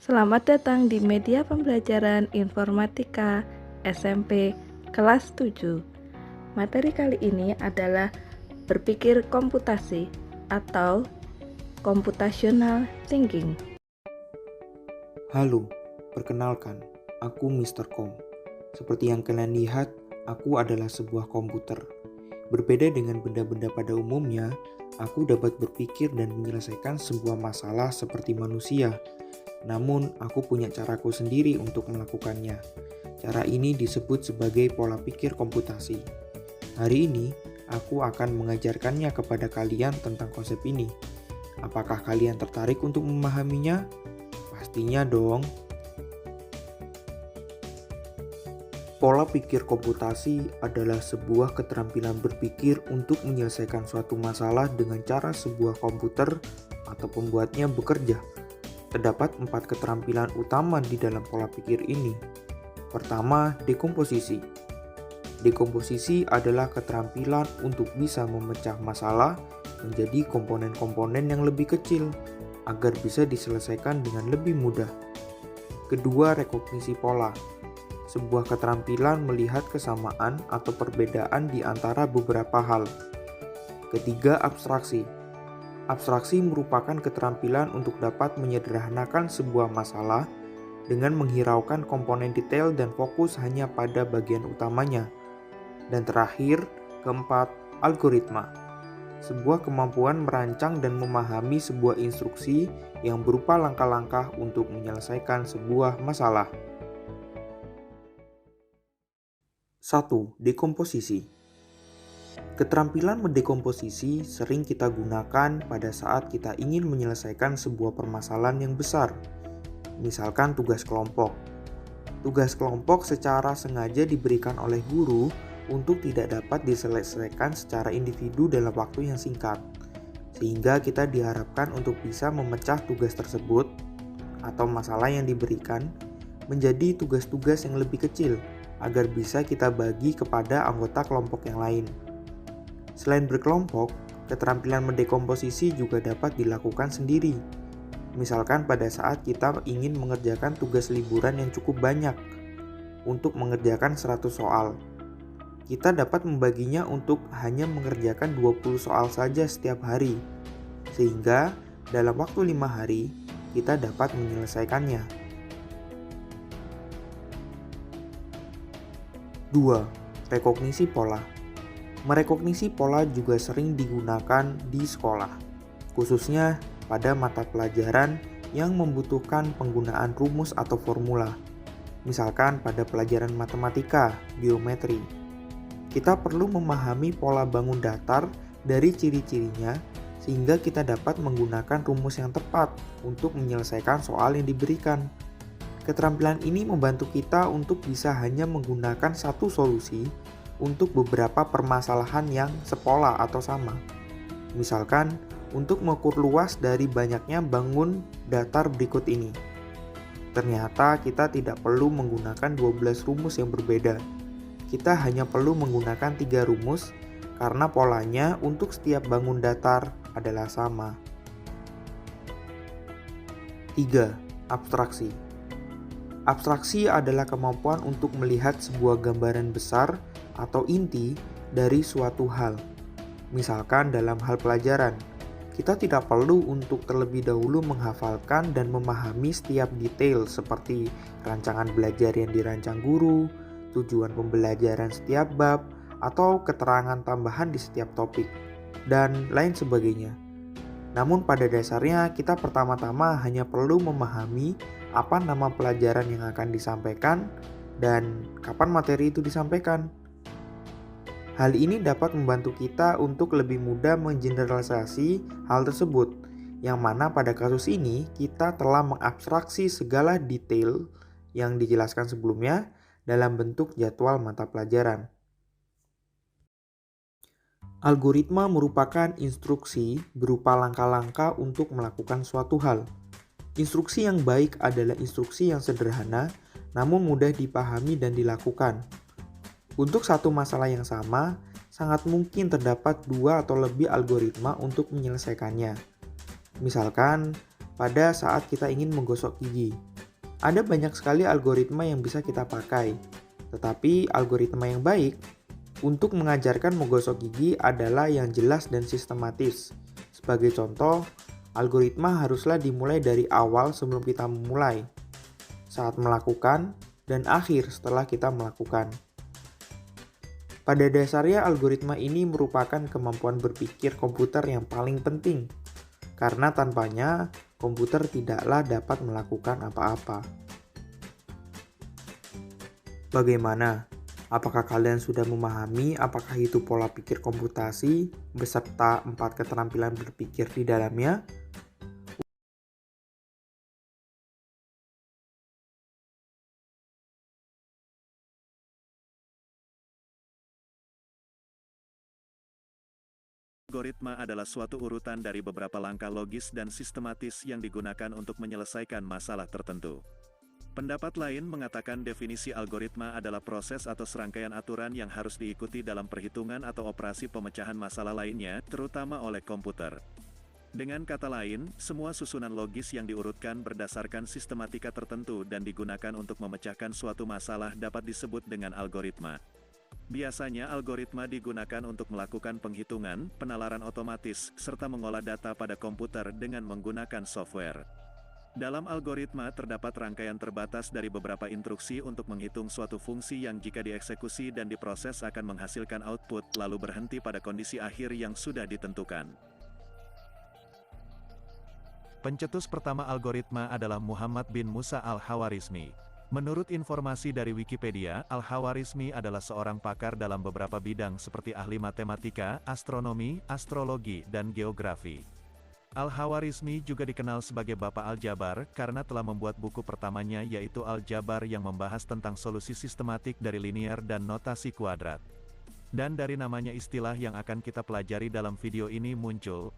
Selamat datang di media pembelajaran informatika SMP kelas 7. Materi kali ini adalah berpikir komputasi atau computational thinking. Halo, perkenalkan, aku Mr. Kom. Seperti yang kalian lihat, aku adalah sebuah komputer. Berbeda dengan benda-benda pada umumnya, aku dapat berpikir dan menyelesaikan sebuah masalah seperti manusia. Namun, aku punya caraku sendiri untuk melakukannya. Cara ini disebut sebagai pola pikir komputasi. Hari ini, aku akan mengajarkannya kepada kalian tentang konsep ini. Apakah kalian tertarik untuk memahaminya? Pastinya dong. Pola pikir komputasi adalah sebuah keterampilan berpikir untuk menyelesaikan suatu masalah dengan cara sebuah komputer atau pembuatnya bekerja. Terdapat 4 keterampilan utama di dalam pola pikir ini. Pertama, dekomposisi. Dekomposisi adalah keterampilan untuk bisa memecah masalah menjadi komponen-komponen yang lebih kecil agar bisa diselesaikan dengan lebih mudah. Kedua, rekognisi pola. Sebuah keterampilan melihat kesamaan atau perbedaan di antara beberapa hal. Ketiga, abstraksi. Abstraksi merupakan keterampilan untuk dapat menyederhanakan sebuah masalah dengan menghiraukan komponen detail dan fokus hanya pada bagian utamanya. Dan terakhir, keempat, algoritma. Sebuah kemampuan merancang dan memahami sebuah instruksi yang berupa langkah-langkah untuk menyelesaikan sebuah masalah. 1. Dekomposisi. Keterampilan mendekomposisi sering kita gunakan pada saat kita ingin menyelesaikan sebuah permasalahan yang besar. Misalkan tugas kelompok. Tugas kelompok secara sengaja diberikan oleh guru untuk tidak dapat diselesaikan secara individu dalam waktu yang singkat. Sehingga kita diharapkan untuk bisa memecah tugas tersebut atau masalah yang diberikan menjadi tugas-tugas yang lebih kecil agar bisa kita bagi kepada anggota kelompok yang lain. Selain berkelompok, keterampilan mendekomposisi juga dapat dilakukan sendiri. Misalkan pada saat kita ingin mengerjakan tugas liburan yang cukup banyak untuk mengerjakan 100 soal. Kita dapat membaginya untuk hanya mengerjakan 20 soal saja setiap hari. Sehingga dalam waktu 5 hari, kita dapat menyelesaikannya. 2. Rekognisi pola. Merekognisi pola juga sering digunakan di sekolah, khususnya pada mata pelajaran yang membutuhkan penggunaan rumus atau formula. Misalkan pada pelajaran matematika, geometri. Kita perlu memahami pola bangun datar dari ciri-cirinya sehingga kita dapat menggunakan rumus yang tepat untuk menyelesaikan soal yang diberikan. Keterampilan ini membantu kita untuk bisa hanya menggunakan satu solusi untuk beberapa permasalahan yang sepola atau sama. Misalkan, untuk mengukur luas dari banyaknya bangun datar berikut ini. Ternyata kita tidak perlu menggunakan 12 rumus yang berbeda. Kita hanya perlu menggunakan 3 rumus karena polanya untuk setiap bangun datar adalah sama. 3. Abstraksi. Abstraksi adalah kemampuan untuk melihat sebuah gambaran besar atau inti dari suatu hal. Misalkan dalam hal pelajaran, kita tidak perlu untuk terlebih dahulu menghafalkan dan memahami setiap detail seperti rancangan belajar yang dirancang guru, tujuan pembelajaran setiap bab, atau keterangan tambahan di setiap topik, dan lain sebagainya. Namun pada dasarnya kita pertama-tama hanya perlu memahami apa nama pelajaran yang akan disampaikan dan kapan materi itu disampaikan. Hal ini dapat membantu kita untuk lebih mudah mengeneralisasi hal tersebut, yang mana pada kasus ini kita telah mengabstraksi segala detail yang dijelaskan sebelumnya dalam bentuk jadwal mata pelajaran. Algoritma merupakan instruksi berupa langkah-langkah untuk melakukan suatu hal. Instruksi yang baik adalah instruksi yang sederhana, namun mudah dipahami dan dilakukan. Untuk satu masalah yang sama, sangat mungkin terdapat 2 atau lebih algoritma untuk menyelesaikannya. Misalkan, pada saat kita ingin menggosok gigi, Ada banyak sekali algoritma yang bisa kita pakai, tetapi algoritma yang baik untuk mengajarkan menggosok gigi adalah yang jelas dan sistematis. Sebagai contoh, algoritma haruslah dimulai dari awal sebelum kita memulai, saat melakukan, dan akhir setelah kita melakukan. Pada dasarnya, algoritma ini merupakan kemampuan berpikir komputer yang paling penting, karena tanpanya komputer tidaklah dapat melakukan apa-apa. Bagaimana? Apakah kalian sudah memahami apakah itu pola pikir komputasi beserta 4 keterampilan berpikir di dalamnya? Algoritma adalah suatu urutan dari beberapa langkah logis dan sistematis yang digunakan untuk menyelesaikan masalah tertentu. Pendapat lain mengatakan definisi algoritma adalah proses atau serangkaian aturan yang harus diikuti dalam perhitungan atau operasi pemecahan masalah lainnya, terutama oleh komputer. Dengan kata lain, semua susunan logis yang diurutkan berdasarkan sistematika tertentu dan digunakan untuk memecahkan suatu masalah dapat disebut dengan algoritma. Biasanya algoritma digunakan untuk melakukan penghitungan, penalaran otomatis, serta mengolah data pada komputer dengan menggunakan software. Dalam algoritma terdapat rangkaian terbatas dari beberapa instruksi untuk menghitung suatu fungsi yang jika dieksekusi dan diproses akan menghasilkan output lalu berhenti pada kondisi akhir yang sudah ditentukan. Pencetus pertama algoritma adalah Muhammad bin Musa al-Khawarizmi. Menurut informasi dari Wikipedia, Al-Khawarizmi adalah seorang pakar dalam beberapa bidang seperti ahli matematika, astronomi, astrologi, dan geografi. Al-Khawarizmi juga dikenal sebagai Bapak Aljabar karena telah membuat buku pertamanya yaitu Aljabar yang membahas tentang solusi sistematik dari linear dan notasi kuadrat. Dan dari namanya istilah yang akan kita pelajari dalam video ini muncul.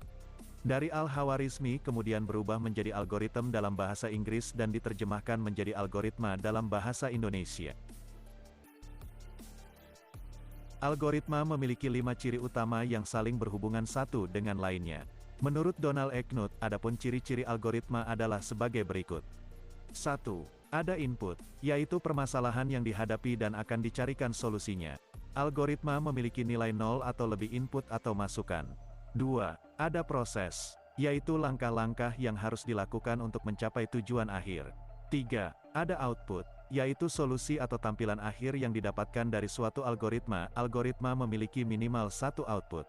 Dari Al-Khawarizmi kemudian berubah menjadi algoritma dalam bahasa Inggris dan diterjemahkan menjadi algoritma dalam bahasa Indonesia. Algoritma memiliki 5 ciri utama yang saling berhubungan satu dengan lainnya. Menurut Donald E. Knuth, adapun ciri-ciri algoritma adalah sebagai berikut. 1. Ada input, yaitu permasalahan yang dihadapi dan akan dicarikan solusinya. Algoritma memiliki nilai 0 atau lebih input atau masukan. 2. Ada proses, yaitu langkah-langkah yang harus dilakukan untuk mencapai tujuan akhir. 3. Ada output, yaitu solusi atau tampilan akhir yang didapatkan dari suatu algoritma. Algoritma memiliki minimal satu output.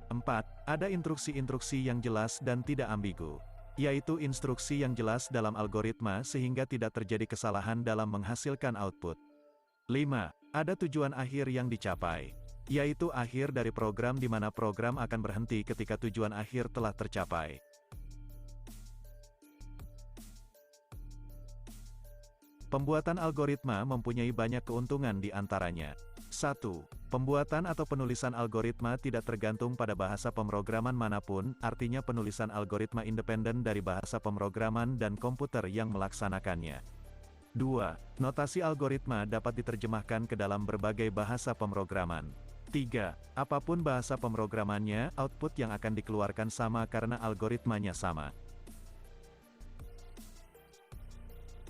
4. Ada instruksi-instruksi yang jelas dan tidak ambigu, yaitu instruksi yang jelas dalam algoritma sehingga tidak terjadi kesalahan dalam menghasilkan output. 5. Ada tujuan akhir yang dicapai, yaitu akhir dari program di mana program akan berhenti ketika tujuan akhir telah tercapai. Pembuatan algoritma mempunyai banyak keuntungan di antaranya. 1. Pembuatan atau penulisan algoritma tidak tergantung pada bahasa pemrograman manapun, artinya penulisan algoritma independen dari bahasa pemrograman dan komputer yang melaksanakannya. 2. Notasi algoritma dapat diterjemahkan ke dalam berbagai bahasa pemrograman. 3. Apapun bahasa pemrogramannya, output yang akan dikeluarkan sama karena algoritmanya sama.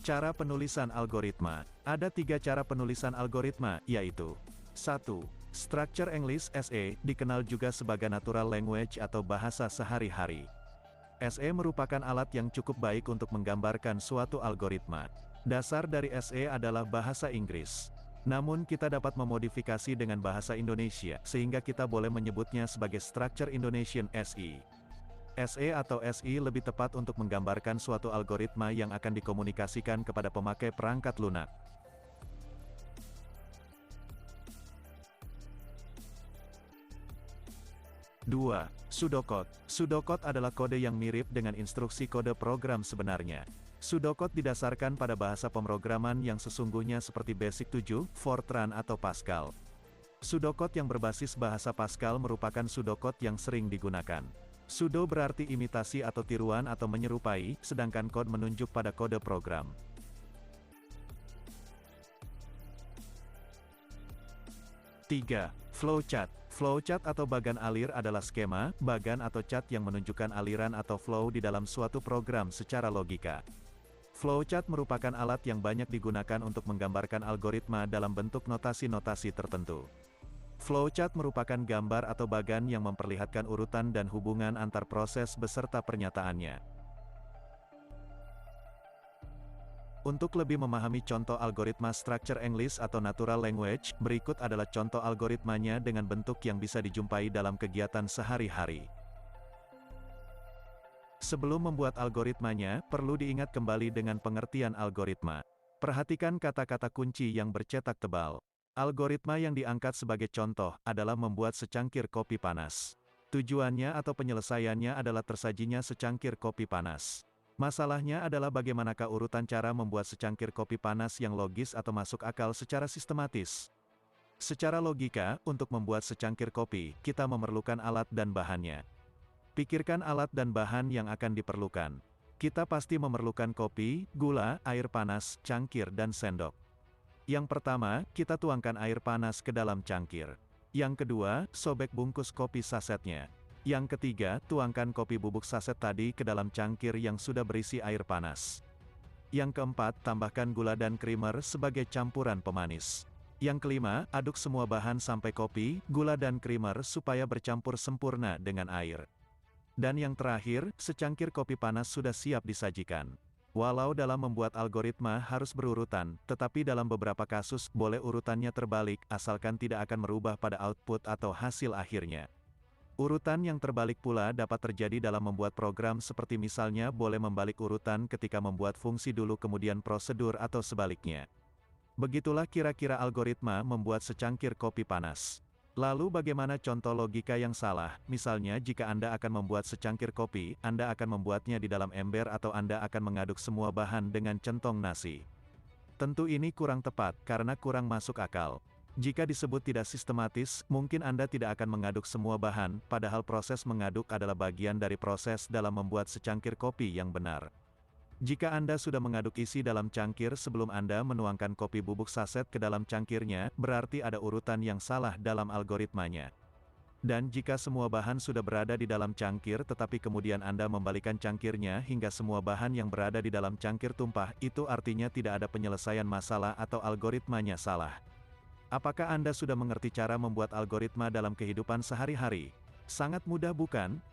Cara penulisan algoritma. Ada 3 cara penulisan algoritma, yaitu 1. Structure English (SE), dikenal juga sebagai Natural Language atau bahasa sehari-hari. SE merupakan alat yang cukup baik untuk menggambarkan suatu algoritma. Dasar dari SE adalah bahasa Inggris. Namun kita dapat memodifikasi dengan bahasa Indonesia, sehingga kita boleh menyebutnya sebagai Structure Indonesian SE. SE atau SI lebih tepat untuk menggambarkan suatu algoritma yang akan dikomunikasikan kepada pemakai perangkat lunak. Dua, pseudocode. Pseudocode adalah kode yang mirip dengan instruksi kode program sebenarnya. Pseudocode didasarkan pada bahasa pemrograman yang sesungguhnya seperti Basic 7, Fortran atau Pascal. Pseudocode yang berbasis bahasa Pascal merupakan pseudocode yang sering digunakan. Pseudo berarti imitasi atau tiruan atau menyerupai, sedangkan code menunjuk pada kode program. Tiga, flowchart. Flowchart atau bagan alir adalah skema, bagan atau chart yang menunjukkan aliran atau flow di dalam suatu program secara logika. Flowchart merupakan alat yang banyak digunakan untuk menggambarkan algoritma dalam bentuk notasi-notasi tertentu. Flowchart merupakan gambar atau bagan yang memperlihatkan urutan dan hubungan antar proses beserta pernyataannya. Untuk lebih memahami contoh algoritma Structure English atau Natural Language, berikut adalah contoh algoritmanya dengan bentuk yang bisa dijumpai dalam kegiatan sehari-hari. Sebelum membuat algoritmanya, perlu diingat kembali dengan pengertian algoritma. Perhatikan kata-kata kunci yang bercetak tebal. Algoritma yang diangkat sebagai contoh adalah membuat secangkir kopi panas. Tujuannya atau penyelesaiannya adalah tersajinya secangkir kopi panas. Masalahnya adalah bagaimanakah urutan cara membuat secangkir kopi panas yang logis atau masuk akal secara sistematis. Secara logika, untuk membuat secangkir kopi, kita memerlukan alat dan bahannya. Pikirkan alat dan bahan yang akan diperlukan. Kita pasti memerlukan kopi, gula, air panas, cangkir dan sendok. Yang pertama, kita tuangkan air panas ke dalam cangkir. Yang kedua, sobek bungkus kopi sasetnya. Yang ketiga, tuangkan kopi bubuk saset tadi ke dalam cangkir yang sudah berisi air panas. Yang keempat, tambahkan gula dan creamer sebagai campuran pemanis. Yang kelima, aduk semua bahan sampai kopi, gula dan creamer supaya bercampur sempurna dengan air. Dan yang terakhir, secangkir kopi panas sudah siap disajikan. Walau dalam membuat algoritma harus berurutan, tetapi dalam beberapa kasus boleh urutannya terbalik, asalkan tidak akan merubah pada output atau hasil akhirnya. Urutan yang terbalik pula dapat terjadi dalam membuat program seperti misalnya boleh membalik urutan ketika membuat fungsi dulu kemudian prosedur atau sebaliknya. Begitulah kira-kira algoritma membuat secangkir kopi panas. Lalu bagaimana contoh logika yang salah? Misalnya jika Anda akan membuat secangkir kopi, Anda akan membuatnya di dalam ember atau Anda akan mengaduk semua bahan dengan centong nasi. Tentu ini kurang tepat, karena kurang masuk akal. Jika disebut tidak sistematis, mungkin Anda tidak akan mengaduk semua bahan, padahal proses mengaduk adalah bagian dari proses dalam membuat secangkir kopi yang benar. Jika Anda sudah mengaduk isi dalam cangkir sebelum Anda menuangkan kopi bubuk saset ke dalam cangkirnya, berarti ada urutan yang salah dalam algoritmanya. Dan jika semua bahan sudah berada di dalam cangkir tetapi kemudian Anda membalikan cangkirnya hingga semua bahan yang berada di dalam cangkir tumpah, itu artinya tidak ada penyelesaian masalah atau algoritmanya salah. Apakah Anda sudah mengerti cara membuat algoritma dalam kehidupan sehari-hari? Sangat mudah bukan?